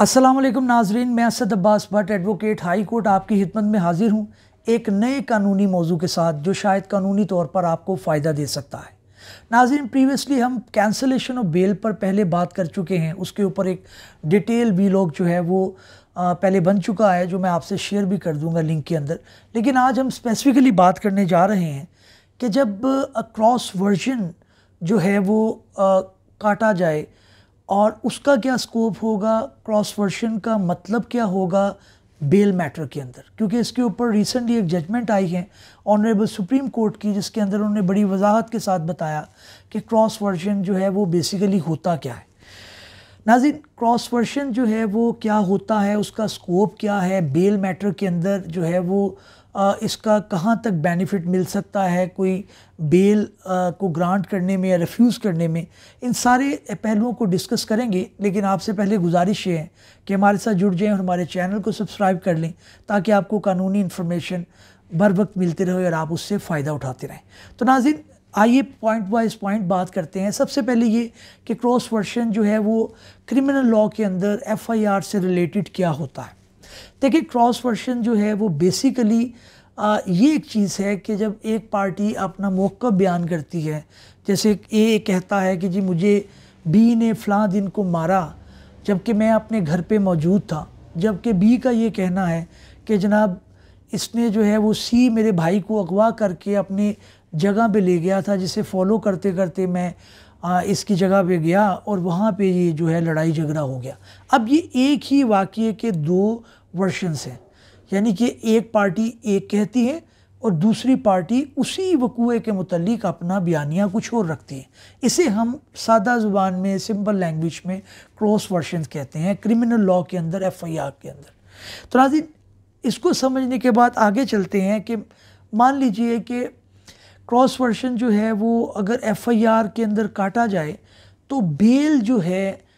अस्सलाम वालेकुम नाजरीन, मैं Asad Abbas Bhatt advocate high court आपकी खिदमत में हाजिर हूँ एक नए कानूनी मौजू के साथ जो शायद कानूनी तौर पर आपको फ़ायदा दे सकता है। नाजरीन, प्रीवियसली हम कैंसलेशन ऑफ बेल पर पहले बात कर चुके हैं, उसके ऊपर एक डिटेल वीलॉग जो है वो पहले बन चुका है जो मैं आपसे शेयर भी कर दूंगा लिंक के अंदर। लेकिन आज हम स्पेसिफिकली बात करने जा रहे हैं कि जब क्रॉस वर्जन जो है वो काटा जाए और उसका क्या स्कोप होगा, क्रॉस वर्जन का मतलब क्या होगा बेल मैटर के अंदर, क्योंकि इसके ऊपर रिसेंटली एक जजमेंट आई है ऑनरेबल सुप्रीम कोर्ट की जिसके अंदर उन्होंने बड़ी वजाहत के साथ बताया कि क्रॉस वर्जन जो है वो बेसिकली होता क्या है। नाज़रीन, क्रॉस वर्जन जो है वो क्या होता है, उसका स्कोप क्या है, बेल मैटर के अंदर जो है वो इसका कहाँ तक बेनिफिट मिल सकता है, कोई बेल को ग्रांट करने में या रिफ्यूज़ करने में, इन सारे पहलुओं को डिस्कस करेंगे। लेकिन आपसे पहले गुजारिश ये है कि हमारे साथ जुड़ जाएं और हमारे चैनल को सब्सक्राइब कर लें ताकि आपको कानूनी इन्फॉर्मेशन बर वक्त मिलते रहे और आप उससे फ़ायदा उठाते रहें। तो नाज़रीन, आइए पॉइंट वाइज पॉइंट बात करते हैं। सबसे पहले ये कि क्रॉस वर्जन जो है वो क्रिमिनल लॉ के अंदर FIR से रिलेटेड क्या होता है। देखिए, क्रॉस वर्जन जो है वो बेसिकली ये एक चीज़ है कि जब एक पार्टी अपना मौक़िफ़ बयान करती है, जैसे ए कहता है कि जी मुझे बी ने फ़लाँ दिन को मारा जबकि मैं अपने घर पे मौजूद था, जबकि बी का ये कहना है कि जनाब इसने जो है वो सी मेरे भाई को अगवा करके अपनी जगह पे ले गया था, जिसे फॉलो करते करते मैं इसकी जगह पे गया और वहाँ पे ये जो है लड़ाई झगड़ा हो गया। अब ये एक ही वाक़ये के दो वर्शंस हैं, यानी कि एक पार्टी एक कहती है और दूसरी पार्टी उसी वक़ूए के मुतल्लिक अपना बयानिया कुछ और रखती है। इसे हम सादा ज़ुबान में, सिंपल लैंग्वेज में क्रॉस वर्जन कहते हैं क्रिमिनल लॉ के अंदर, FIR के अंदर। तो नाज़रीन, इसको समझने के बाद आगे चलते हैं कि मान लीजिए कि क्रॉस वर्जन जो है वो अगर FIR के अंदर काटा जाए तो बेल जो है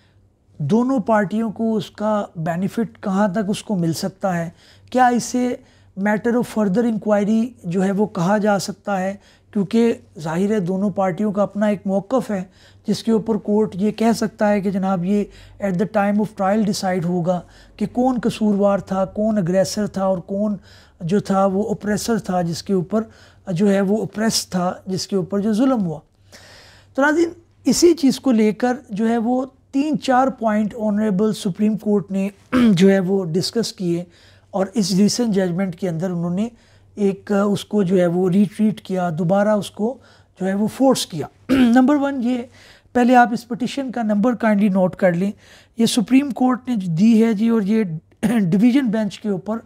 दोनों पार्टियों को उसका बेनिफिट कहाँ तक उसको मिल सकता है, क्या इसे मैटर ऑफ फर्दर इंक्वायरी जो है वो कहा जा सकता है, क्योंकि जाहिर है दोनों पार्टियों का अपना एक मौक़िफ़ है जिसके ऊपर कोर्ट ये कह सकता है कि जनाब ये at the time of trial decide होगा कि कौन कसूरवार था, कौन अग्रेसर था और कौन जो था वो ओप्रेसर था, जिसके ऊपर जो है वो ओप्रेस था, जिसके ऊपर जो जुल्म हुआ। तो नाज़रीन, इसी चीज़ को लेकर जो है वो 3-4 पॉइंट ऑनरेबल सुप्रीम कोर्ट ने जो है वो डिस्कस किए और इस रिसेंट जजमेंट के अंदर उन्होंने एक उसको जो है वो रीट्रीट किया, दोबारा उसको जो है वो फोर्स किया। नंबर 1 ये, पहले आप इस पिटिशन का नंबर काइंडली नोट कर लें। ये सुप्रीम कोर्ट ने दी है जी और ये डिवीज़न बेंच के ऊपर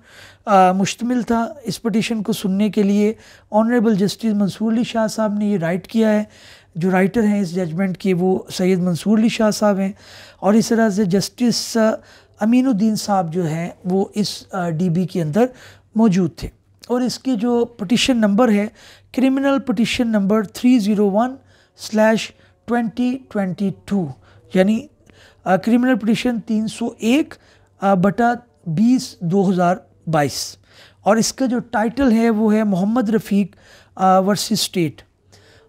मुश्तमिल था। इस पिटिशन को सुनने के लिए ऑनरेबल जस्टिस मंसूर अली शाह साहब ने ये राइट किया है। जो राइटर हैं इस जजमेंट के वो सैयद मंसूर अली शाह साहब हैं और इस तरह से जस्टिस अमीनुद्दीन साहब जो हैं वो इस DB के अंदर मौजूद थे। और इसकी जो पिटिशन नंबर है क्रिमिनल पिटिशन नंबर 301/2022, यानी क्रिमिनल पिटिशन 301/2022 और इसका जो टाइटल है वो है मोहम्मद रफ़ीक वर्सेस स्टेट।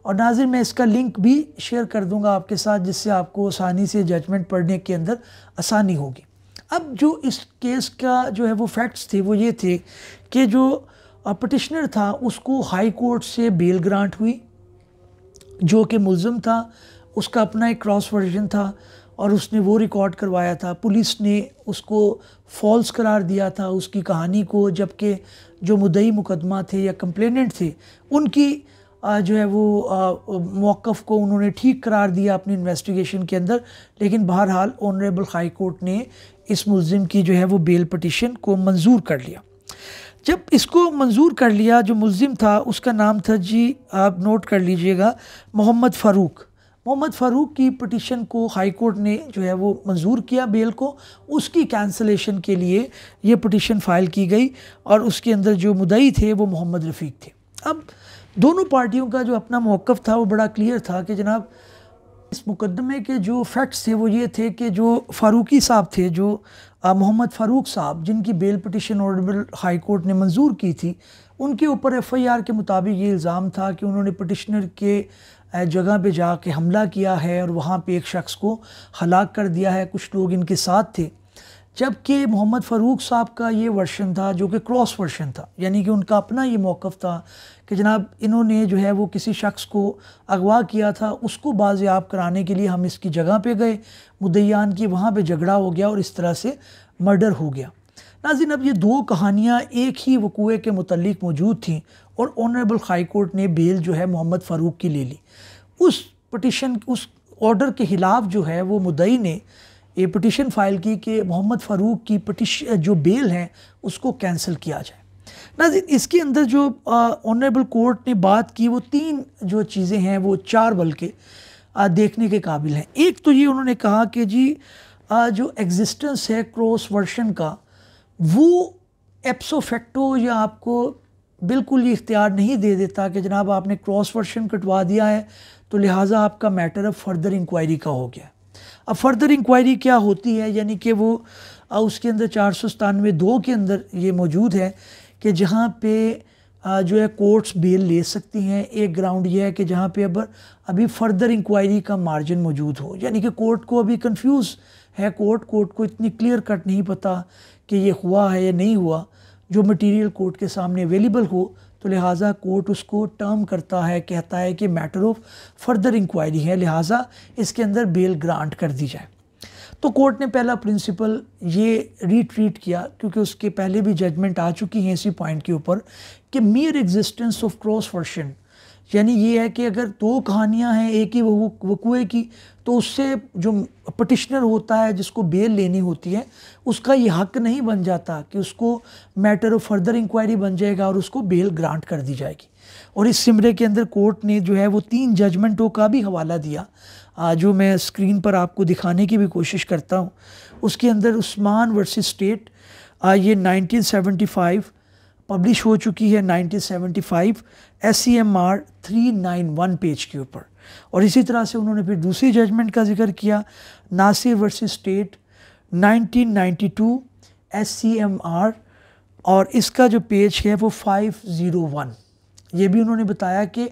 और नाज़रीन, मैं इसका लिंक भी शेयर कर दूंगा आपके साथ जिससे आपको आसानी से जजमेंट पढ़ने के अंदर आसानी होगी। अब जो इस केस का जो है वो फैक्ट्स थे वो ये थे कि जो पिटिशनर था उसको हाई कोर्ट से बेल ग्रांट हुई, जो कि मुल्ज़िम था उसका अपना एक क्रॉस वर्जन था और उसने वो रिकॉर्ड करवाया था। पुलिस ने उसको फॉल्स करार दिया था उसकी कहानी को, जबकि जो मुद्दई मुकदमा थे या कंप्लेनेंट थे उनकी जो है वो मौक़िफ़ को उन्होंने ठीक करार दिया अपनी इन्वेस्टिगेशन के अंदर। लेकिन बहरहाल ऑनरेबल हाई कोर्ट ने इस मुल्ज़िम की जो है वो बेल पिटिशन को मंजूर कर लिया। जब इसको मंजूर कर लिया, जो मुल्ज़िम था उसका नाम था जी, आप नोट कर लीजिएगा, मोहम्मद फ़ारूक। मोहम्मद फ़ारूक की पिटिशन को हाई कोर्ट ने जो है वो मंजूर किया बेल को। उसकी कैंसलेशन के लिए ये पिटिशन फ़ाइल की गई और उसके अंदर जो मुद्दई थे वो मोहम्मद रफ़ीक थे। अब दोनों पार्टियों का जो अपना मौक़िफ़ था वो बड़ा क्लियर था कि जनाब इस मुकदमे के जो फैक्ट्स थे वो ये थे कि जो फ़ारूकी साहब थे, जो मोहम्मद फ़ारूक साहब जिनकी bail petition honourable high court ने मंजूर की थी, उनके ऊपर FIR के मुताबिक ये इल्ज़ाम था कि उन्होंने पिटिशनर के जगह पे जाके हमला किया है और वहाँ पे एक शख्स को हलाक कर दिया है। कुछ लोग इनके साथ थे, जबकि मोहम्मद फ़ारूक साहब का ये वर्शन था जो कि क्रॉस वर्शन था, यानी कि उनका अपना ये मौक़िफ़ था कि जनाब इन्होंने जो है वो किसी शख्स को अगवा किया था, उसको बाज़याब कराने के लिए हम इसकी जगह पे गए, मुद्दईयान की वहाँ पे झगड़ा हो गया और इस तरह से मर्डर हो गया। नाज़रीन, अब ये दो कहानियाँ एक ही वक़ूए के मुतल्लिक़ मौजूद थीं और ऑनरेबल हाई कोर्ट ने बेल जो है मोहम्मद फ़ारूक की ले ली। उस पटिशन, उस ऑर्डर के ख़िलाफ़ जो है वो मुद्दई ने ये पटिशन फ़ाइल की कि मोहम्मद फ़ारूक की पटिशन जो बेल है उसको कैंसिल किया जाए। नाज़रीन, इसके अंदर जो ऑनरेबल कोर्ट ने बात की वो तीन जो चीज़ें हैं, वो चार बल्कि देखने के काबिल हैं। एक तो ये उन्होंने कहा कि जी जो एग्जिस्टेंस है क्रॉस वर्शन का, वो एप्सो फैक्टो या आपको बिल्कुल ये इख्तियार नहीं दे देता कि जनाब आपने क्रॉस वर्शन कटवा दिया है तो लिहाजा आपका मैटर अब फर्दर इंक्वायरी का हो गया। अब फर्दर इंक्वायरी क्या होती है, यानी कि वो उसके अंदर 497(2) के अंदर ये मौजूद है कि जहाँ पे जो है कोर्ट्स बेल ले सकती हैं। एक ग्राउंड ये है कि जहाँ पे अब अभी फर्दर इंक्वायरी का मार्जिन मौजूद हो, यानी कि कोर्ट को अभी कंफ्यूज है, कोर्ट को इतनी क्लियर कट नहीं पता कि ये हुआ है या नहीं हुआ, जो मटेरियल कोर्ट के सामने अवेलेबल हो, तो लिहाजा कोर्ट उसको टर्म करता है, कहता है कि मैटर ऑफ फर्दर इंक्वायरी है, लिहाजा इसके अंदर बेल ग्रांट कर दी जाए। तो कोर्ट ने पहला प्रिंसिपल ये रिट्रीट किया, क्योंकि उसके पहले भी जजमेंट आ चुकी हैं इसी पॉइंट के ऊपर कि मियर एग्जिस्टेंस ऑफ क्रॉस वर्शन, यानी ये है कि अगर दो कहानियां हैं एक ही वकूए की, तो उससे जो पटिशनर होता है जिसको बेल लेनी होती है उसका ये हक नहीं बन जाता कि उसको मैटर ऑफ फर्दर इंक्वायरी बन जाएगा और उसको बेल ग्रांट कर दी जाएगी। और इस सिमरे के अंदर कोर्ट ने जो है वो तीन जजमेंटों का भी हवाला दिया, जो मैं स्क्रीन पर आपको दिखाने की भी कोशिश करता हूँ। उसके अंदर उस्मान वर्सेस स्टेट, ये 1975 पब्लिश हो चुकी है, 1975 SCMR 391 पेज के ऊपर। और इसी तरह से उन्होंने फिर दूसरी जजमेंट का जिक्र किया, नासिर वर्सेस स्टेट 1992 SCMR, और इसका जो पेज है वो 501। ये भी उन्होंने बताया कि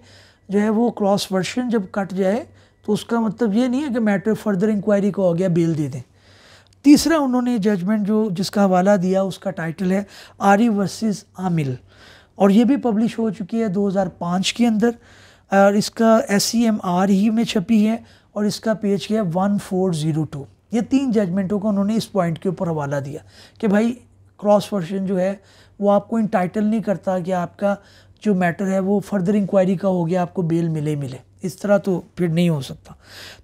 जो है वो क्रॉस वर्शन जब कट जाए तो उसका मतलब ये नहीं है कि मैटर फर्दर इंक्वायरी का हो गया, बेल दे दें। तीसरा उन्होंने जजमेंट जो जिसका हवाला दिया उसका टाइटल है आरी वर्सेस आमिल, और ये भी पब्लिश हो चुकी है 2005 के अंदर, और इसका SCMR ही में छपी है और इसका पेज है 1402। ये तीन जजमेंटों को उन्होंने इस पॉइंट के ऊपर हवाला दिया कि भाई क्रॉस वर्शन जो है वो आपको इंटाइटल नहीं करता कि आपका जो मैटर है वो फर्दर इंक्वायरी का हो गया, आपको बेल मिले, इस तरह तो फिर नहीं हो सकता।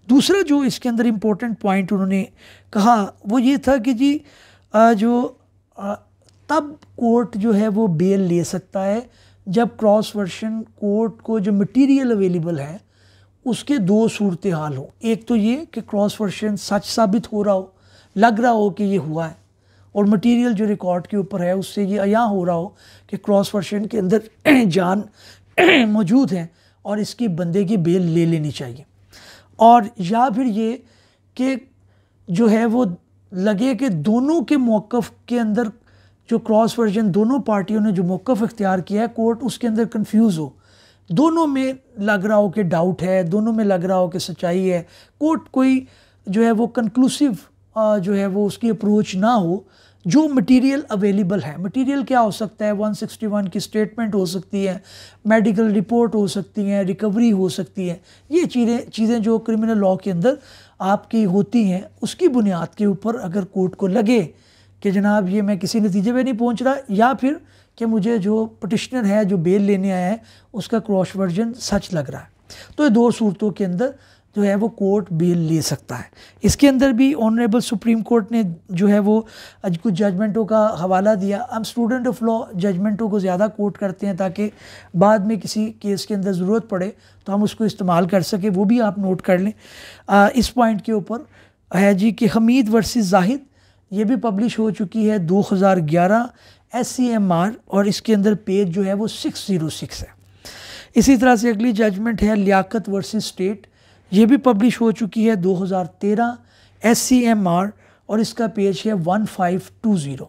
दूसरा जो इसके अंदर इम्पोर्टेंट पॉइंट उन्होंने कहा वो ये था कि जी तब कोर्ट जो है वो बेल ले सकता है जब क्रॉस वर्शन कोर्ट को जो मटेरियल अवेलेबल है उसके दो सूरत हाल हो। एक तो ये कि क्रॉस वर्शन सच साबित हो रहा हो, लग रहा हो कि ये हुआ है, और मटेरियल जो रिकॉर्ड के ऊपर है उससे ये अया हो रहा हो कि क्रॉस वर्शन के अंदर जान मौजूद है और इसकी बंदे की बेल ले लेनी चाहिए। और या फिर ये कि जो है वो लगे कि दोनों के मौक़िफ़ के अंदर जो क्रॉस वर्जन दोनों पार्टियों ने जो मौक़िफ़ इख्तियार किया है, कोर्ट उसके अंदर कंफ्यूज हो, दोनों में लग रहा हो कि डाउट है, दोनों में लग रहा हो कि सच्चाई है, कोर्ट कोई जो है वो कंक्लूसिव जो है वो उसकी अप्रोच ना हो। जो मटेरियल अवेलेबल है, मटेरियल क्या हो सकता है, 161 की स्टेटमेंट हो सकती है, मेडिकल रिपोर्ट हो सकती हैं, रिकवरी हो सकती है, ये चीज़ें जो क्रिमिनल लॉ के अंदर आपकी होती हैं, उसकी बुनियाद के ऊपर अगर कोर्ट को लगे कि जनाब ये मैं किसी नतीजे पे नहीं पहुंच रहा, या फिर कि मुझे जो पटिशनर है जो बेल लेने आया है उसका क्रॉस वर्जन सच लग रहा है, तो ये दो सूरतों के अंदर जो है वो कोर्ट बेल ले सकता है। इसके अंदर भी ऑनरेबल सुप्रीम कोर्ट ने जो है वो आज कुछ जजमेंटों का हवाला दिया। हम स्टूडेंट ऑफ लॉ जजमेंटों को ज़्यादा कोट करते हैं ताकि बाद में किसी केस के अंदर ज़रूरत पड़े तो हम उसको इस्तेमाल कर सकें, वो भी आप नोट कर लें। इस पॉइंट के ऊपर है जी कि हमीद वर्सेस जाहिद, ये भी पब्लिश हो चुकी है 2011 SCMR, और इसके अंदर पेज जो है वो 606 है। इसी तरह से अगली जजमेंट है लियाकत वर्सेस स्टेट, ये भी पब्लिश हो चुकी है 2013 SCMR, और इसका पेज है 1520।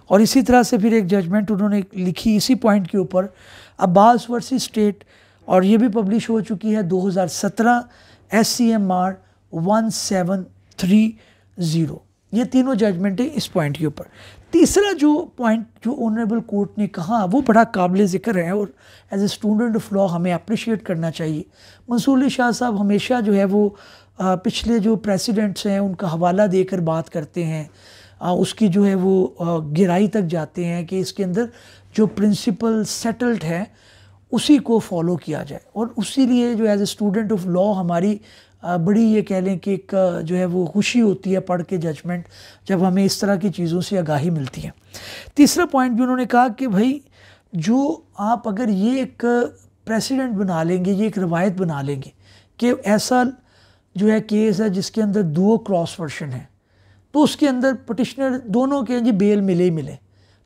और इसी तरह से फिर एक जजमेंट उन्होंने लिखी इसी पॉइंट के ऊपर अब्बास वर्सेस स्टेट, और ये भी पब्लिश हो चुकी है 2017 SCMR 1730। ये तीनों जजमेंट है इस पॉइंट के ऊपर। तीसरा जो पॉइंट जो ऑनरेबल कोर्ट ने कहा वो बड़ा काबिल ज़िक्र है और as a student of law हमें अप्रिशिएट करना चाहिए। मंसूर अली शाह साहब हमेशा जो है वो पिछले जो प्रेसिडेंट्स हैं उनका हवाला देकर बात करते हैं, उसकी जो है वो गहराई तक जाते हैं कि इसके अंदर जो प्रिंसिपल सेटल्ड है उसी को फॉलो किया जाए। और उसी लिए जो as a student of law हमारी बड़ी ये कह लें कि एक जो है वो खुशी होती है पढ़ के जजमेंट, जब हमें इस तरह की चीज़ों से आगाही मिलती है। तीसरा पॉइंट भी उन्होंने कहा कि भाई जो आप अगर ये एक प्रेसिडेंट बना लेंगे, ये एक रवायत बना लेंगे कि ऐसा जो है केस है जिसके अंदर दो क्रॉस वर्शन है, तो उसके अंदर पटिशनर दोनों के जी बेल मिले ही मिले,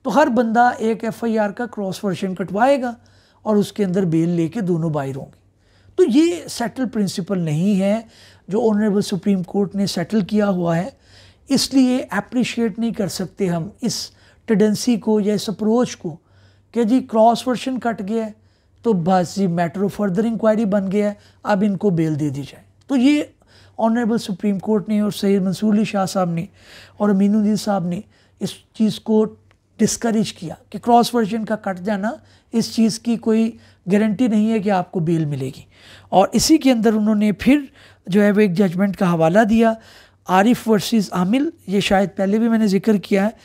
तो हर बंदा एक FIR का क्रॉस वर्शन कटवाएगा और उसके अंदर बेल लेके दोनों बाहर होंगे। तो ये सेटल प्रिंसिपल नहीं है जो ऑनरेबल सुप्रीम कोर्ट ने सेटल किया हुआ है, इसलिए अप्रिशिएट नहीं कर सकते हम इस टेंडेंसी को या इस अप्रोच को कि जी क्रॉस वर्शन कट गया है तो बस जी मैटर ऑफ फर्दर इंक्वायरी बन गया है, अब इनको बेल दे दी जाए। तो ये ऑनरेबल सुप्रीम कोर्ट ने और सैयद मंसूर अली शाह साहब ने और अमीनुद्दीन साहब ने इस चीज़ को डिस्करेज किया कि क्रॉस वर्जन का कट जाना इस चीज़ की कोई गारंटी नहीं है कि आपको बेल मिलेगी। और इसी के अंदर उन्होंने फिर जो है वो एक जजमेंट का हवाला दिया, आरिफ वर्सेस आमिल, ये शायद पहले भी मैंने जिक्र किया है,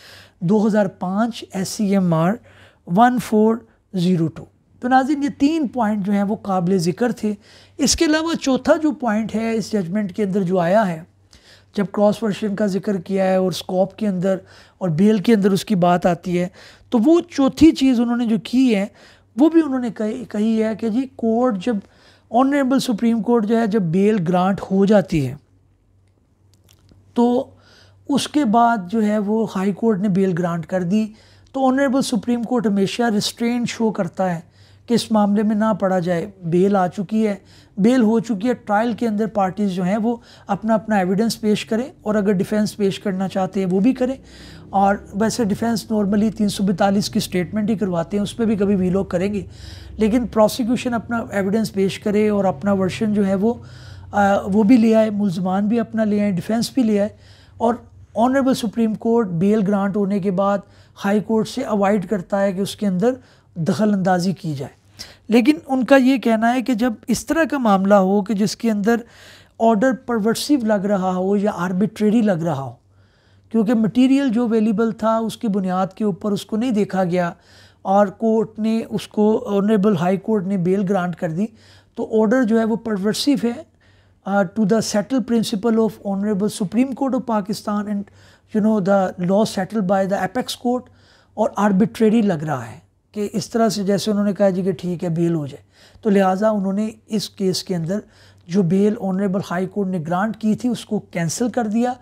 2005 SCMR 1402। तो नाज़रीन ये 3 पॉइंट जो हैं वो काबिल ज़िक्र थे। इसके अलावा चौथा जो पॉइंट है इस जजमेंट के अंदर जो आया है, जब क्रॉस वर्शन का जिक्र किया है और स्कोप के अंदर और बेल के अंदर उसकी बात आती है, तो वो चौथी चीज़ उन्होंने जो की है वो भी उन्होंने कही है कि जी कोर्ट जब ऑनरेबल सुप्रीम कोर्ट जो है जब बेल ग्रांट हो जाती है तो उसके बाद जो है वो हाई कोर्ट ने बेल ग्रांट कर दी, तो ऑनरेबल सुप्रीम कोर्ट हमेशा रिस्ट्रेंट शो करता है कि इस मामले में ना पड़ा जाए। बेल आ चुकी है, बेल हो चुकी है, ट्रायल के अंदर पार्टीज़ जो हैं वो अपना अपना एविडेंस पेश करें और अगर डिफेंस पेश करना चाहते हैं वो भी करें। और वैसे डिफेंस नॉर्मली 342 की स्टेटमेंट ही करवाते हैं, उस पर भी कभी वी लोग करेंगे, लेकिन प्रोसिक्यूशन अपना एविडेंस पेश करे और अपना वर्शन जो है वो भी ले आए, मुल्ज़मान भी अपना ले आए, डिफेंस भी ले आए। और honourable supreme court bell grant होने के बाद हाई कोर्ट से अवॉइड करता है कि उसके अंदर दखल अंदाजी की जाए। लेकिन उनका ये कहना है कि जब इस तरह का मामला हो कि जिसके अंदर ऑर्डर परवर्सिव लग रहा हो या आर्बिट्रेरी लग रहा हो, क्योंकि मटेरियल जो अवेलेबल था उसकी बुनियाद के ऊपर उसको नहीं देखा गया और कोर्ट ने उसको ऑनरेबल हाई कोर्ट ने बेल ग्रांट कर दी, तो ऑर्डर जो है वो परवर्सिव है to the settle principle of honourable supreme court of Pakistan and the law settle by the apex court, और आर्बिट्रेरी लग रहा है कि इस तरह से जैसे उन्होंने कहा जी कि ठीक है बेल हो जाए। तो लिहाजा उन्होंने इस केस के अंदर जो बेल ऑनरेबल हाई कोर्ट ने ग्रांट की थी उसको कैंसिल कर दिया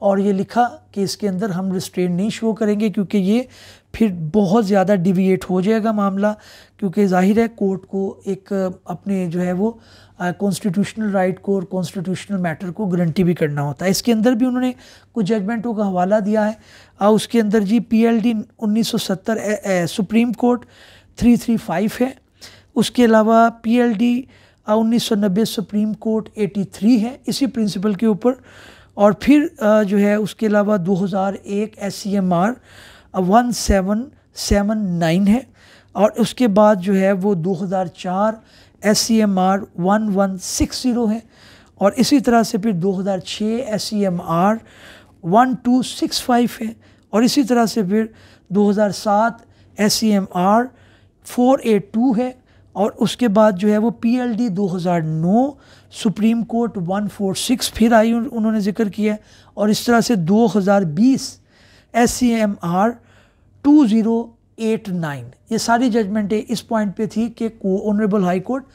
और ये लिखा कि इसके अंदर हम रिस्ट्रेंट नहीं शो करेंगे क्योंकि ये फिर बहुत ज़्यादा डिविएट हो जाएगा मामला, क्योंकि जाहिर है कोर्ट को एक अपने जो है वो कॉन्स्टिट्यूशनल राइट को और कॉन्स्टिट्यूशनल मैटर को गारंटी भी करना होता है। इसके अंदर भी उन्होंने कुछ जजमेंटों का हवाला दिया है। उसके अंदर जी PLD 1970 सुप्रीम कोर्ट 335 है, उसके अलावा PLD 1990 सुप्रीम कोर्ट 83 है इसी प्रिंसिपल के ऊपर, और फिर जो है उसके अलावा 2001 SCMR 1779 है, और उसके बाद जो है वो 2004 SCMR 1160 है, और इसी तरह से फिर 2006 SCMR 1265 है, और इसी तरह से फिर 2007 SCMR 482 है, और उसके बाद जो है वो PLD 2009 सुप्रीम कोर्ट 146 फिर आई उन्होंने जिक्र किया, और इस तरह से 2020 SCMR 2089। ये सारी जजमेंटें इस पॉइंट पे थी कि ऑनरेबल हाई कोर्ट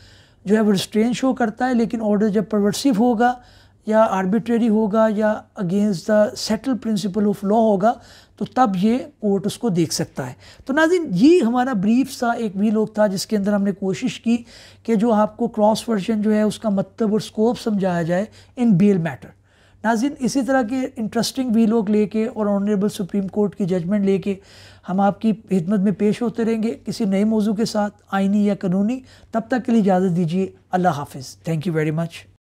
जो है वो रिस्ट्रेन शो करता है, लेकिन ऑर्डर जब परवर्सिव होगा या आर्बिट्रेरी होगा या against the settle principle of law होगा तो तब ये कोर्ट उसको देख सकता है। तो नाज़रीन ये हमारा ब्रीफ सा एक वीलॉग था जिसके अंदर हमने कोशिश की कि जो आपको क्रॉस वर्जन जो है उसका मतलब और स्कोप समझाया जाए इन बेल मैटर। नाज़रीन इसी तरह के इंटरेस्टिंग वीलॉग लेके और ऑनरेबल सुप्रीम कोर्ट की जजमेंट लेके हम आपकी खिदमत में पेश होते रहेंगे किसी नए मौजू के साथ, आइनी या कानूनी। तब तक के लिए इजाज़त दीजिए। अल्लाह हाफिज़। Thank you very much.